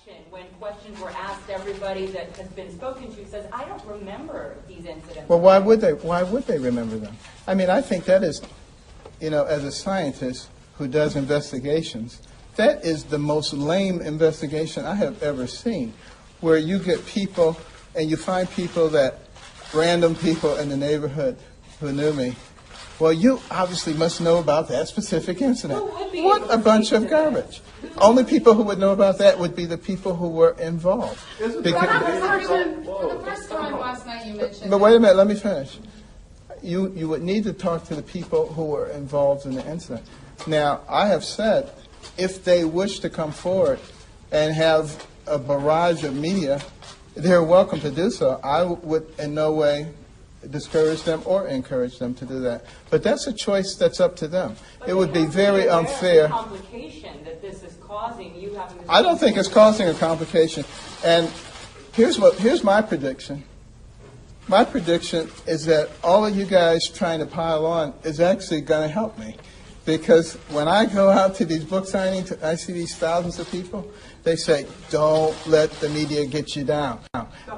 reaction when questions were asked? Everybody that has been spoken to says, I don't remember these incidents. Well, why would they? Why would they remember them? I mean, I think that is, as a scientist who does investigations, that is the most lame investigation I have ever seen, where you get people and you find random people in the neighborhood who knew me. Well, you obviously must know about that specific incident. What a bunch of garbage. Only people who would know about that would be the people who were involved. For the first time last night you mentioned... But wait a minute, let me finish. You would need to talk to the people who were involved in the incident. Now, I have said, if they wish to come forward and have a barrage of media, they're welcome to do so. I would in no way discourage them or encourage them to do that. But that's a choice that's up to them. It would be very unfair. The complication that this is causing, you having to... I don't think it's causing a complication. And here's my prediction. My prediction is that all of you guys trying to pile on is actually going to help me. Because when I go out to these book signings, I see these thousands of people, they say, don't let the media get you down.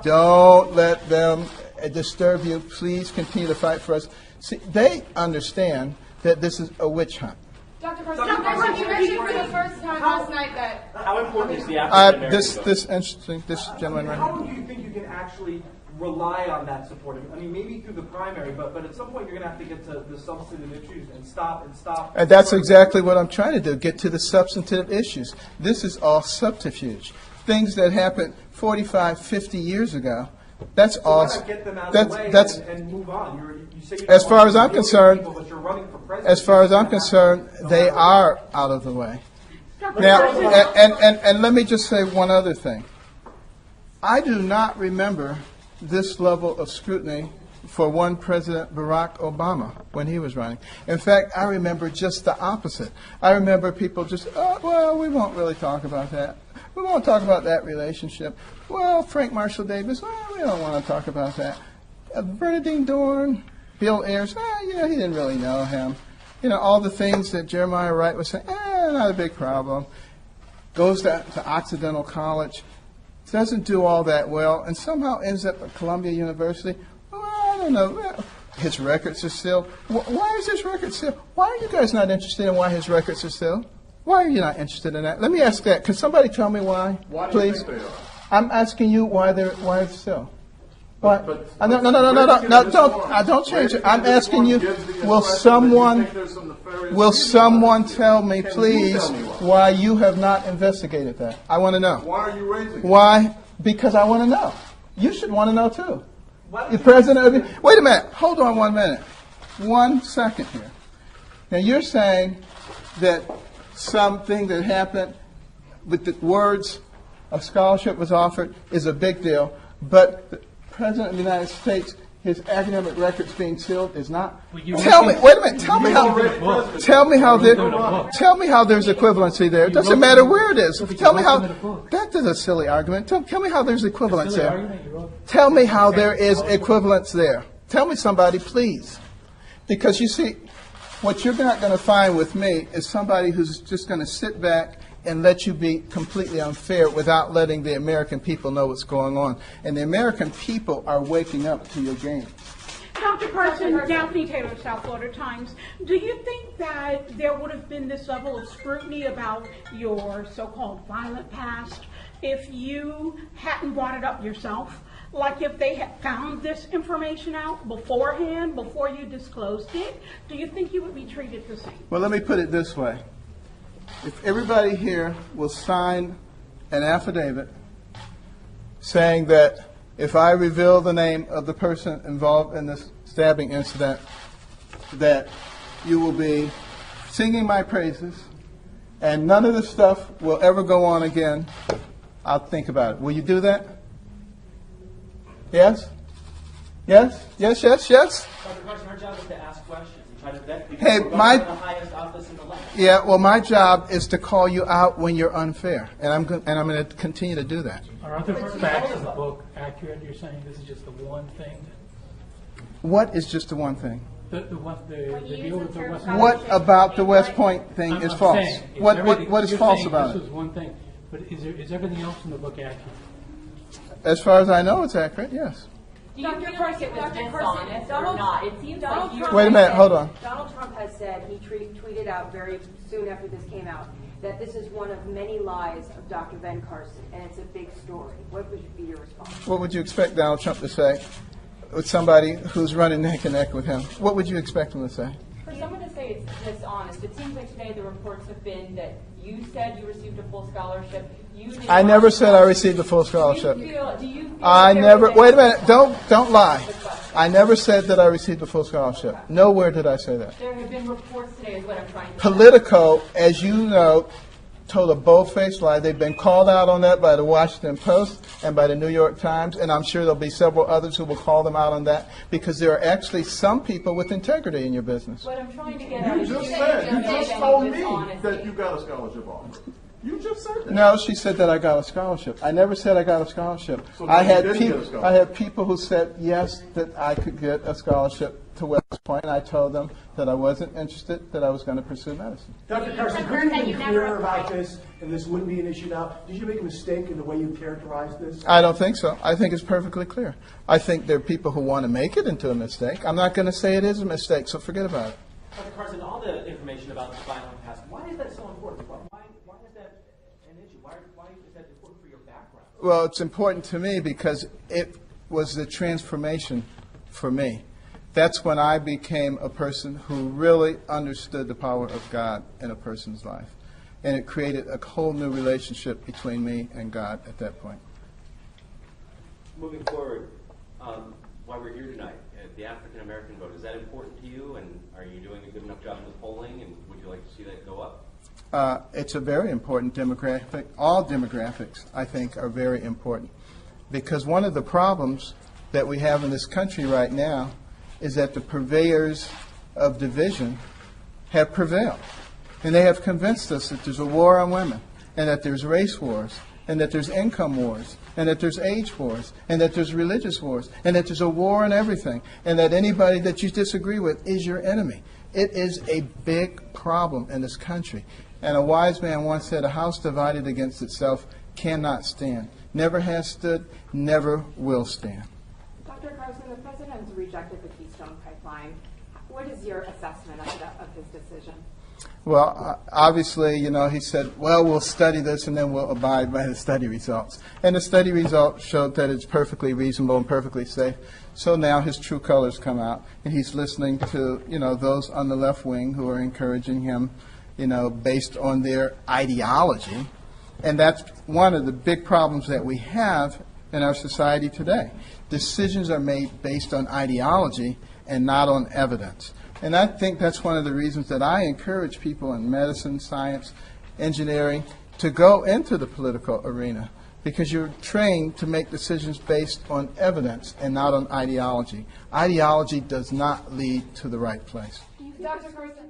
Don't let them disturb you. Please continue to fight for us. See, they understand that this is a witch hunt. Dr. Carson, you mentioned for the first time last night that... How important is the African American this gentleman right How do you think you can actually rely on that support? I mean, maybe through the primary, but at some point you're going to have to get to the substantive issues and stop. And that's exactly what I'm trying to do, get to the substantive issues. This is all subterfuge. Things that happened 45, 50 years ago. That's all. So get them out of the way and move on. You say as far as I'm concerned, people, but you're running for president. As far as I'm concerned, they are out of the way. Now, and let me just say one other thing. I do not remember this level of scrutiny for one President Barack Obama when he was running. In fact, I remember just the opposite. I remember people just, well, we won't really talk about that. We won't talk about that relationship. Well, Frank Marshall Davis, well, we don't want to talk about that. Bernadine Dorn, Bill Ayers, he didn't really know him. All the things that Jeremiah Wright was saying, not a big problem. Goes to Occidental College, doesn't do all that well, and somehow ends up at Columbia University. Well, I don't know. His records are still. Why is his record still? Why are you guys not interested in why his records are still? Why are you not interested in that? Let me ask that. Can somebody tell me why? Why do please? You think they are? I'm asking you why it's still. Why? No, don't change it. I'm asking you, will someone tell me, please, why you have not investigated that? I want to know. Why are you raising it? Why? Because I want to know. You should want to know, too. The president of... Wait a minute. Hold on 1 minute. 1 second here. Now, you're saying that something that happened with the words a scholarship was offered is a big deal, but the President of the United States, his academic records being sealed is not. Tell me, wait a minute. Tell me how there's equivalency there. It doesn't matter where it is. Tell me how. That is a silly argument. Tell me how there's equivalence there. Tell me how there is equivalence there. Tell me somebody, please. Because you see, what you're not going to find with me is somebody who's just going to sit back and let you be completely unfair without letting the American people know what's going on. And the American people are waking up to your game. Dr. Carson, Daphne Taylor, South Florida Times. Do you think that there would have been this level of scrutiny about your so-called violent past if you hadn't brought it up yourself? Like if they had found this information out beforehand, before you disclosed it, do you think you would be treated the same? Well, let me put it this way. If everybody here will sign an affidavit saying that if I reveal the name of the person involved in this stabbing incident, that you will be singing my praises and none of this stuff will ever go on again, I'll think about it. Will you do that? Yes? Yes? Yes, yes, yes? Dr. Carson, our job is to ask questions and try to vet people. Hey, the highest office in the land. Yeah, well, my job is to call you out when you're unfair, and I'm going to continue to do that. Are other facts in the book accurate? You're saying this is just the one thing? What is just the one thing? The deal with the West Point. What about the West Point thing is false? What is false about it? This was one thing. But is everything else in the book accurate? As far as I know, it's accurate, yes. Do you feel like it was dishonest or not? It seems like you. Wait a minute, hold on. Donald Trump has said, he tweeted out very soon after this came out, that this is one of many lies of Dr. Ben Carson, and it's a big story. What would be your response? What would you expect Donald Trump to say with somebody who's running neck and neck with him? What would you expect him to say? For someone to say it's dishonest, it seems like today the reports have been that you said you received a full scholarship. I never said I received a full scholarship. Do you feel I never, wait a minute, don't lie. I never said that I received a full scholarship. Nowhere did I say that. There have been reports today is what I'm trying to say. Politico, as you know, told a bold-faced lie. They've been called out on that by the Washington Post and by the New York Times, and I'm sure there'll be several others who will call them out on that, because there are actually some people with integrity in your business. What I'm trying to get at You is just you said, you say just that told it's me dishonesty. that you got a scholarship offer. You just said that. No, she said that I got a scholarship. I never said I got a scholarship. So I then had you didn't get a people. scholarship. I had people who said yes, that I could get a scholarship to West Point. I told them that I wasn't interested, that I was going to pursue medicine. Dr. Carson, couldn't you be clearer about this, and this wouldn't be an issue now? Did you make a mistake in the way you characterized this? I don't think so. I think it's perfectly clear. I think there are people who want to make it into a mistake. I'm not going to say it is a mistake, so forget about it. Dr. Carson, all the information about the violent past, why is that so important? Why is that an issue? Why is that important for your background? Well, it's important to me because it was the transformation for me. That's when I became a person who really understood the power of God in a person's life. And it created a whole new relationship between me and God at that point. Moving forward, why we're here tonight, the African American vote, is that important to you? And are you doing a good enough job in the polling? And would you like to see that go up? It's a very important demographic. All demographics, I think, are very important. Because one of the problems that we have in this country right now is that the purveyors of division have prevailed. And they have convinced us that there's a war on women, and that there's race wars, and that there's income wars, and that there's age wars, and that there's religious wars, and that there's a war on everything, and that anybody that you disagree with is your enemy. It is a big problem in this country. And a wise man once said, a house divided against itself cannot stand. Never has stood, never will stand. Dr. Carson, the president has rejected the Keystone Pipeline. What is your assessment of his decision? Well, obviously, he said, well, we'll study this and then we'll abide by the study results. And the study results showed that it's perfectly reasonable and perfectly safe. So now his true colors come out, and he's listening to, those on the left wing who are encouraging him, based on their ideology. And that's one of the big problems that we have in our society today. Decisions are made based on ideology and not on evidence. And I think that's one of the reasons that I encourage people in medicine, science, engineering to go into the political arena, because you're trained to make decisions based on evidence and not on ideology. Ideology does not lead to the right place. Dr. Carson,